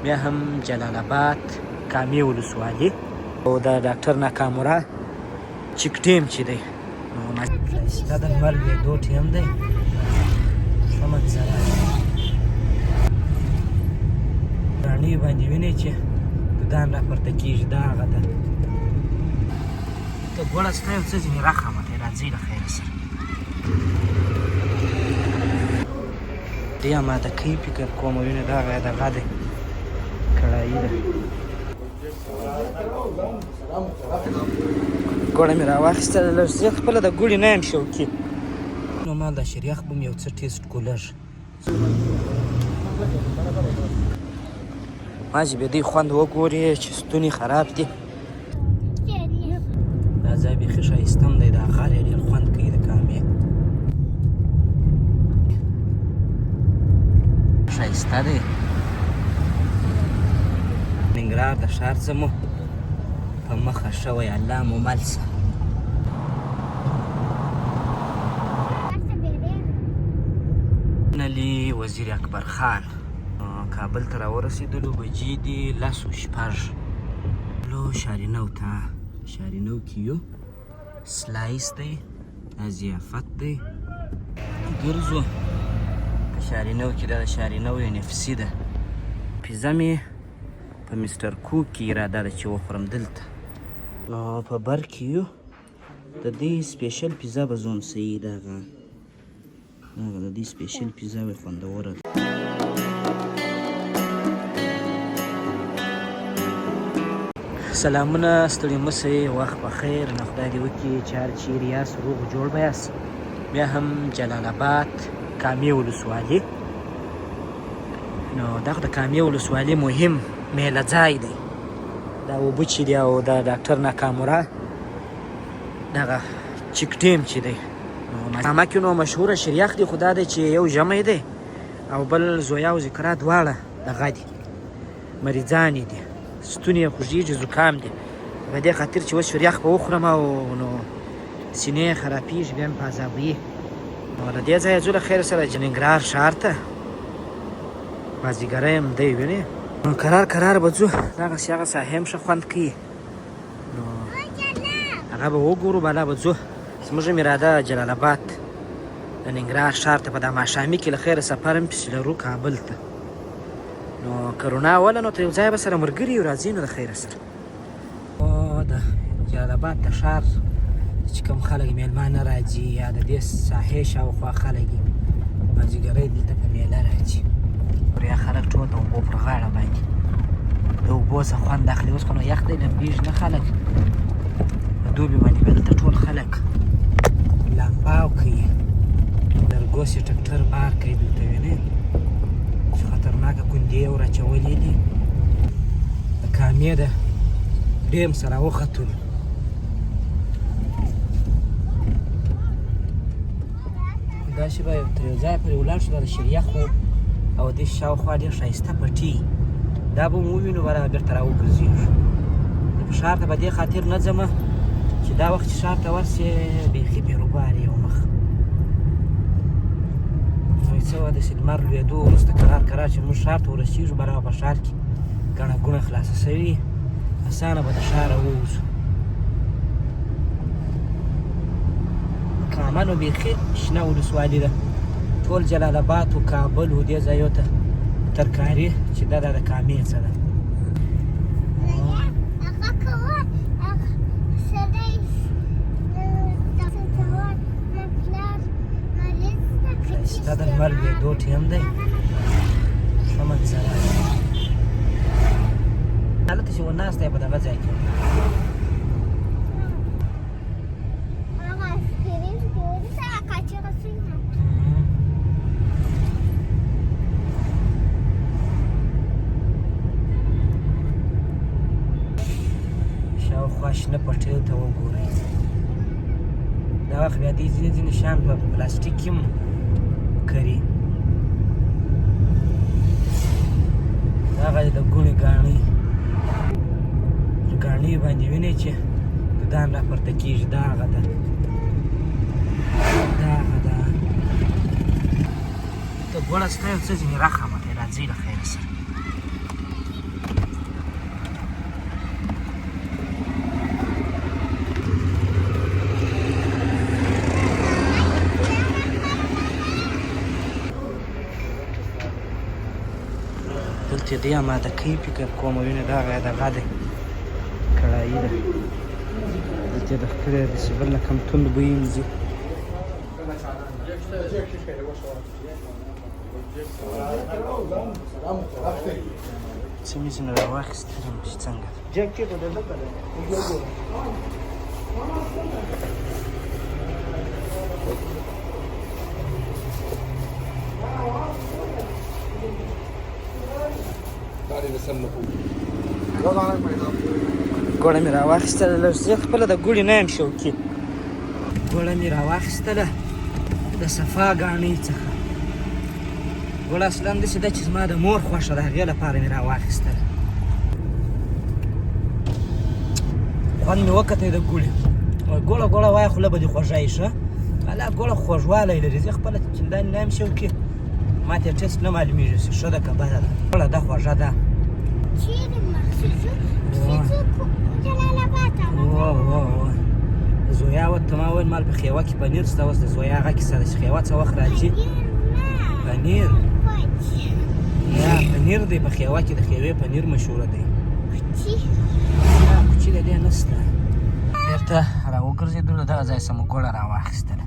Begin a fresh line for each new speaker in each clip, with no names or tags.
بیا هم جلال آباد کامې ولسوالي او د ډاکټر ناکامورا چیک ډیم چې دی نو ښایسته د لمر لوېدو ټیم دی ښه منظره رڼۍ باندې وینئ چې دودان راپورته کېږي دا هغه ده ته ګوړه ستا یو څه ځینې راخامه دی راځئ له خیره سره دې اماده کوي فکر کوم وینې دغه دی کړایي ده ګوړه مې راواخیستله لږ زه خپله د ګوړې نه یم شوقي نو ما د شریخ به مې یو څه ټیسټ کړو لږ ماجې بیا دوی خوند وګورې چې ستوني خراب دي دا ځای بیخي ښایسته هم دی دا غر یې ډېر خوند کوي د کامې ښایسته دی ننګرهار د ښار څه مو په مخه شوی الله مو مل شه نلی وزیر اکبر خان کابل ته راورسېدلو بجې دي 10:06 لو شارینو ته شارینو کې یو سلایس دی ضیافت دی ګرځو په شارینو کې دا د شارینو NFC ده پیزا مې په مستر کوک کې اراده ده چې وخورم دلته نو په بر کې یو د دې سپیشل پیزا به زوم صحیح دغه د دې سپیشل پیزا وی خوندوره ده سلامونه ستړي مه شئ وخت بخیر نو خدای دې وکړي چې هر چیرې یاست روغ جوړ به یاست بیا هم جلال آباد کامې ولسوالي نو دغه د کامې ولسوالي مهم میله ځای دی دا اوبه چې دی او د ډاکټر ناکامورا دغه چیک ډیم چې دی نو کامه کې نو مشهوره شریخ دی خو دا دی چې یو ژمی دی او بل زویا او ذکرا دواړه دغه دي مریضانې دي ستوني یې خوږېږي زکام دی په دې خاطر چې اوس شریخ به وخورم او نو سینې خرابېږي بیا مې په عذابوي نو له دې ځایه ځو له خیر سره ننګرهار ښار ته مازدیګری هم دی وینې نو کرار به ځو دغسې هغه ساحې هم ښه خوند کوي نو هغه به وګورو بالا به ځو زموږ هم اراده جلال آباد د ننګرهار ښار ته په دا ماښامي کې له خیره سفر هم پسې لرو کابل ته نو کرونا اوله نو ته یو ځای به سره ملګري یو راځي نو د خیره سره او د جلال آباد د ښار چې کوم خلک میلمانه راځي یا د دې ساحې شاوخوا خلک یې مازدیګری دلته په میله راځي یا خلک ټول د اوبو پر غاړه باندې د اوبو څخه خوند اخلي اوس خو نو یخ دی لمبېږي نه خلک په دوبي باندې بیا دلته ټول خلک لامباو کوي لرګوسې ټکټر بار کوي دلته وینې چې خطرناکه کندې یې ورچولې دي د کامې د ډیم سره وختلو داسې به تر یو ځای پورې ولاړ شو دا د شریخو او دې شاوخوا ډېر ښایسته پټي دا به مو ووینو بیا بېرته راوګرځېږو زه په ښار ته په دې خاطر نه ځمه چې دا وخت چې ښار ته ورسې بیخي بېروبار یې مخ نو څه وه داسې لمر لوېدو وروسته کرار چې موږ ښار ته ورسېږو بیا په ښار کې ګڼه ګوڼه خلاصه شوي اسانه به د ښاره ووځو کامه نو بیخي شنه ولسوالي ده ټول جلال آباد و کابل و دې ځایو ته ترکاري چې دا د کامې څه ده ښایسته د لمر لوېدو ټیم دی ښه منظره هلته چې ورناسته یې په دغه ځای کې شاوخوا شنه پټیو ته وګورئ دا وخت بیا دې ځینې شیان په پلاستیک کې هم کري هغه د ګوڼې ګاڼۍ باندې وینئ چې دودان راپورته کېږي دا هغه ده ته ګوړه ستا یو څه ځینې راخامه دی راځئ له خیره سره دلته دی اماده کوي فکر کوم وینې دغه دی کړایي ده دلته د ښکلی داسې بل نه کم توند بوی وځي څه مې ځینې راواخیستلم چې څنګه ګوړه مې راواخیستله لږ زه خپله د ګوړې نه یم شوقي ګوړه مې راواخیستله د صفا ګاڼۍ څخه ګوړه اصلا داسې ده چې زما د مور خوښه ده هغې لپاره مې راواخیستله خوند مې وکتی د ګوړې ګوړه ګوړه وایه خوله به دې خوږی ښه الله ګوړه خوږوالی لري زه خپله چندانې نه یم شوقي ما ته ټیسټ نه معلومېږي چې ښه ده که بده ده ګوړه ده خوږه ده زویا ورته ما وویل مال په خیوه کې پنیر شته اوس د زویا هغه کیسه ده چې خیوه څه وخت راځي پنیر یا پنیر دی په خیوه کې د خیوې پنیر مشهوره دی نه کوچي د دې نشته بېرته راوګرځېدلو دغه ځای څه مو ګوړه راواخیستله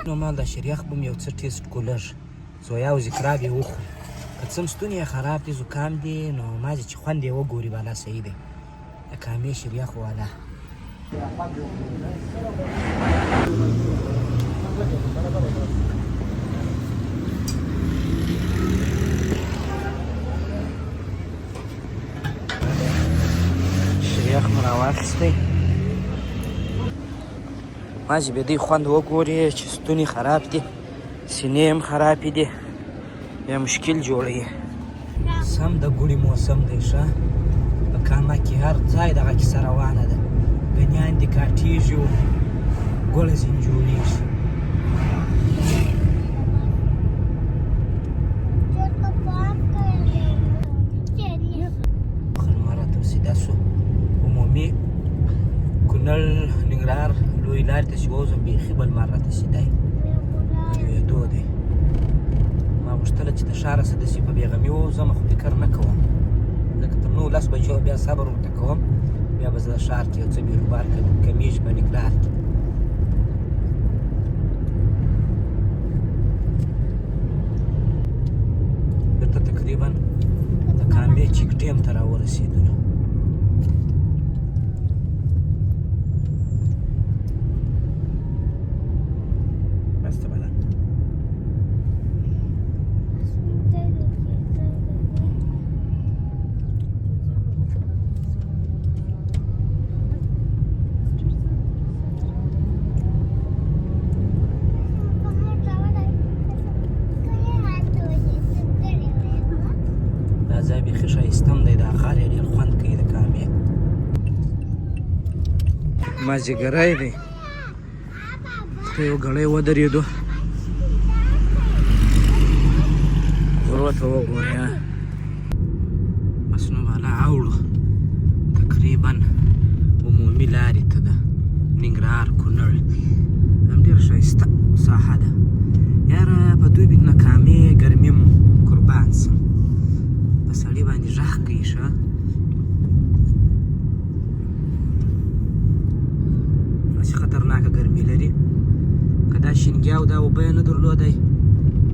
نو ما د شریخ به مې یو څه ټیسټ کړو لږ زویا او ذکرا به یې وخورو که څه هم ستونی یې خراب دی زکام دی نو ما چې خوند یې وګوري بالا صحیح دی د کامې شریخ والا شریخ مو راواخیستی ما چې بیا دی خوند وګوري چې ستوني خراب دي سینې هم خرابې دي بیا مشکل جوړوي سم د ګوړې موسم دی ښه په کامه کې هر ځای دغه کیسه روانه ده ګنیان دي کاټېږي او ګوړه ځینې جوړېږي خرما راته سیده سو عمومي کونړ ننګرهار لوی لارې ته چې ووځم بیخي بل مار راته سیده یې لویېدو دی ما غوښتله چې د ښاره څه داسې په بېغمي ووځم خو فکر نه کوم لکه تر 19 بجو بیا صبر ورته کوم بیا به زه د ښار کې یو څه بیروبار کمیږي په نګرهار کې بېرته تقریبا د کامې چیک ډیم ته راورسېدلو ځای بیخي ښایسته هم دی دا ښار یې ډېر خوند کوي د کامې مازدیګری دی ته یو ګړی ودرېدو غرو ته وګورې بس نو بالا اوړو تقریبا عمومي لارې ته ده ننګرهار کونړ هم ډېر ښایسته ساحه ده یاره په دوی بید نه کامې ګرمي م قربان سم په سړي باندې غږ کوي ښه داسې خطرناکه ګرمي لري که دا شینګیاو دا اوبه یې نه درلودی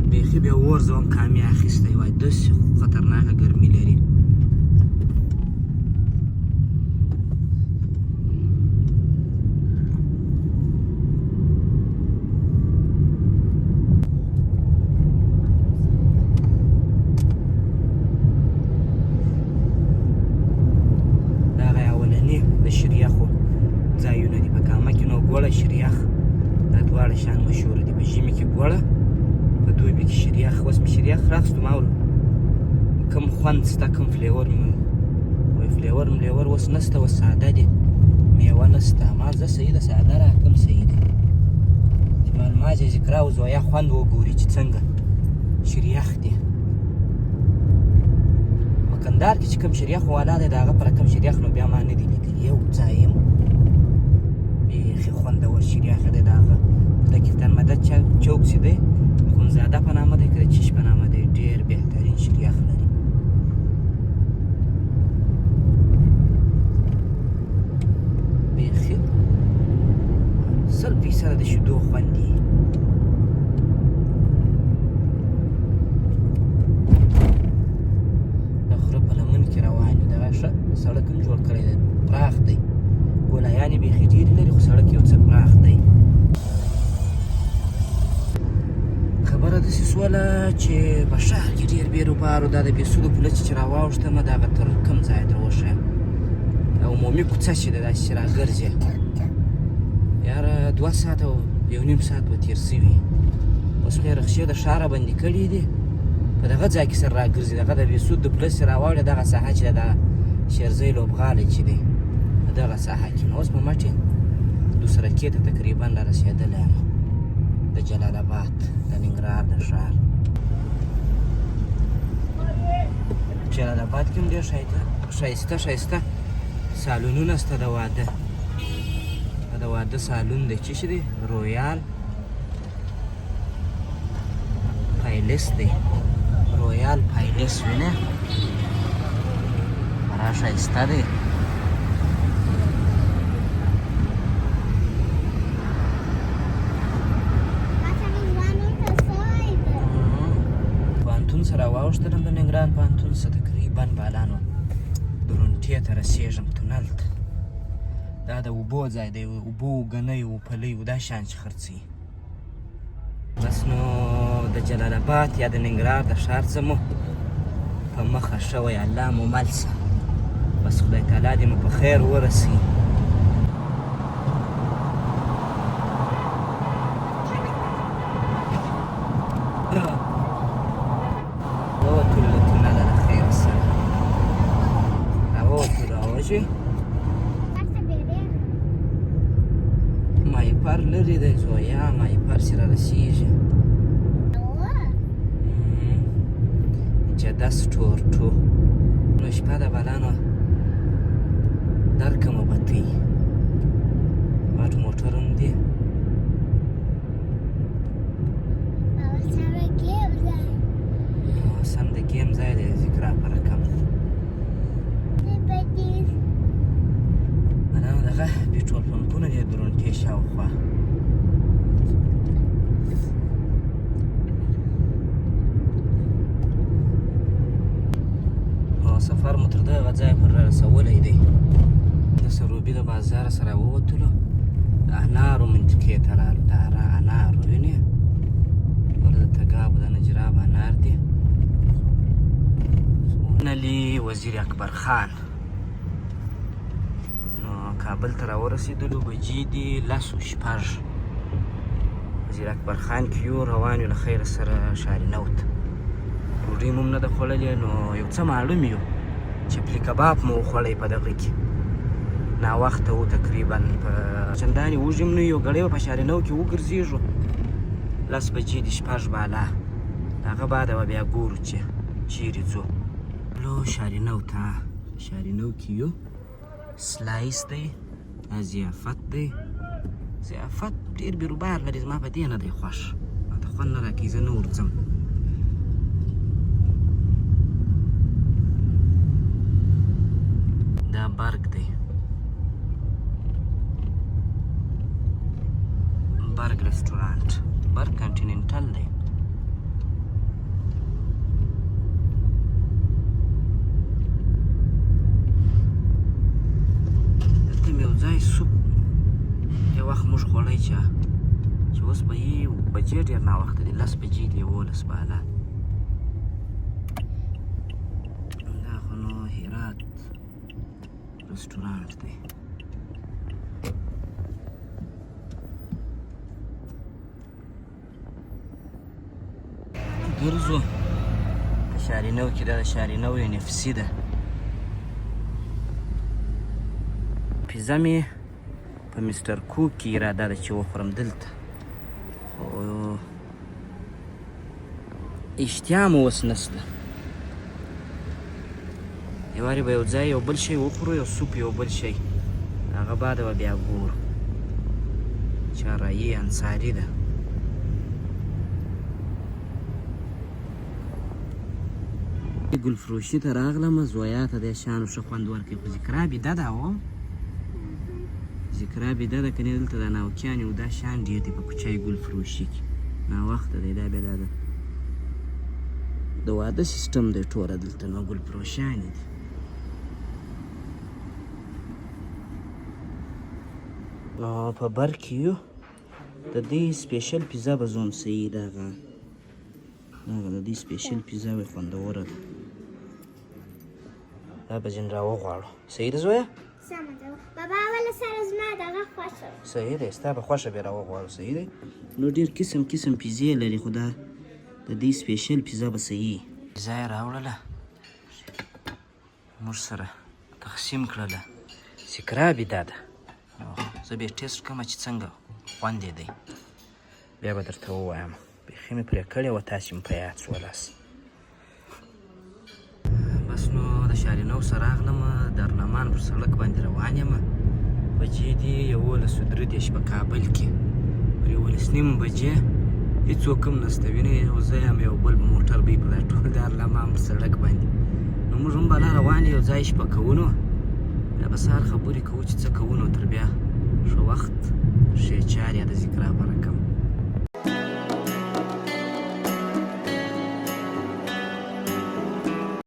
بیخي بیا وغورځوم کامې اخیستی وای داسې خطرناکه ګرمي لري د شریخو ځایونه دي په کامه کې نو ګوړه شریخ دا دواړه شان مشهوره دي په ژمي کې ګوړه په دوبي کې شریخ اوس مې شریخ راخیستو ما ویل کوم خوند شته کوم فلیور مې وایي فلیور ملیور اوس نشته اوس ساده دي میوه نشته ما زه صحیح ده ساده راکړم صحیح دی چې ما چې ذکرا او زویا خوند وګوري چې څنګه شریخ دی کندهار کې چې کوم شریخ والا دی د هغه په رقم شریخ نو بیا ما نه دي لیدلي یو ځای یم بیخي خوندور شریخ دی د هغه د کفتن مدد چوک چې دی خونزاده په نامه دی که د چیش په نامه دی ډېر بهترین سړک هم جوړ کړی دی پراخ دی ګولایانې بیخي ډېرې لري خو سړک یو څه پراخ دی خبره داسې سوله چې په ښار کې ډېر بېروبارو دا د بېسودو پوله چې راواوښتمه د هغه تر کوم ځایه تر وښیم دا عمومي کوڅه چې ده داسې چې راګرځې یاره 2 ساعته او 1.5 ساعت به تېر شوي اوس خو یې رخصې د ښاره بندي کړي دي په دغه ځای کې سره راګرځي دغه د بېسود د پوله چې راواوړي دغه ساحه چې ده د شیرزی لوبغالی چې دی په دغه ساحه کې نو اوس په مټې دوسرکې ته تقریبا رارسېدلی یم د جلال آباد د ننګرهار د ښار جلال آباد کې هم ډېر ښایسته سالونونه شته د واده دا د واده سالون دی چې شي دی رویال پایلس دی رویال پایلس وینه خورا ښایسته دی سره واوښتلم د ننګرهار پوهنتون څخه تقریبا بالانو درونټې ته رسېږم تونل ته دا د اوبو ځای دی اوبو ګنیو پلیو دا شیان چې خرڅوي بس نو د جلال آباد یا د ننګرهار د ښار څه مو په مخه شوی الله مو مل شه بس خدای تعالی دې مو په خیر ورسوي مایپر لري دی زویا مایپر چې رارسېږي جده سټور 2 نو شپه د بالانو درکمه بتۍ واټ موټر هم دی سم د ګیم ځای دی ذکرا په رقم دغه پټرول پمپونه دي درونټې شاوخوا او سفر مو تر دغه ځایه پورې رارسولی دی د سروبي د بازاره سره ووتلو د انارو منطقې ته رالو د انارو وینې ولا د تګابو د نجراب انار دی علي وزیر اکبر خان کابل ته راورسېدلو بجې دي 10:06 وزیر اکبر خان کې یو روان یو له خیره سره شارینو ته ډوډۍ مو هم نه ده خوړلې نو یو څه معلوم یو چپلي کباب مو وخوړی په دغه کې ناوخته و تقریبا په چندانې وږي هم نه یو ګړی به په شارینو کې وګرځېږو 10 بجې دي 6 بالا د هغه بعده به بیا ګورو چې چیرې ځو لو شارینو ته شارینو کې یو سلایس دی ضیافت دی ضیافت ډېر بېروبار لري زما په دې نه دی خوښ ماته خوند نه راکوي زه نه ورځم دا برګ دی برګ رستورانټ برګ کنټیننټل دی ځای سوپ یو وخت موږ خوړی چې اوس به یې بجې ډېر ناوخته دی 10 بجې دی 11 بالا دا خو نو هرات رستورانټ دی ګرځو په شارینو کې دا د شارینو NFC ده پیزا مې په مستر کوک کې اراده ده چې وخورم دلته خو اشتیا مو اوس نشته یو وارې به یو ځای یو بل شی وخورو یو سوپ یو بل شی هغه بعده به بیا ګورو چارایي انصاري ده ګل فروشي ته راغلم زویا ته د شانو ښه خوند ورکوي خو ذکرا بیده ده و ذکرا بیده ده کنې دلته دا ناوکیانې و دا شان ډېر دي په کوچای ګل فروشي کې ناوخته دی دا بیا دا ده د واده سیستم دی ټوله دلته نو ګل فروشیانې دي په بر کې یو د دې سپیشل پیزا به زوم صحیح دغه د دې سپیشل پیزا به خوندوره ده دا به ځین راوغواړو صحیح ده زویه
سمه ده بابا اوله سره زما دغه خوښه
صحیح دی ستا به خوښه بیا راوغواړو صحیح دی نو ډېر قسم قسم پیزې لري خو دا د دې سپیشل پیزا به صحیح پیزا یې راوړله موږ سره تقسیم کړله سکرابي دا ده زه بیا ټیسټ کومه چې څنګه خوند یې دی بیا به درته ووایم بیخي مې پرې کړې وه تاسې مې په یاد شولاس بس نو د شالینو سره راغلم درلمان پر سړک باندې روان یم بجې دي 11:03 په کابل کې پر 11:30 بجې هېڅوک هم نسته وینې یو زه یم یو بل موټر بی په دا ټول درلمان پر سړک باندې نو موږ هم بلا روان یو ځای شپه کوو نو بیا به سهار خبرې کوو چې څه کوو نو تر بیا ښه وخت ښې چارې د ذکر په رقم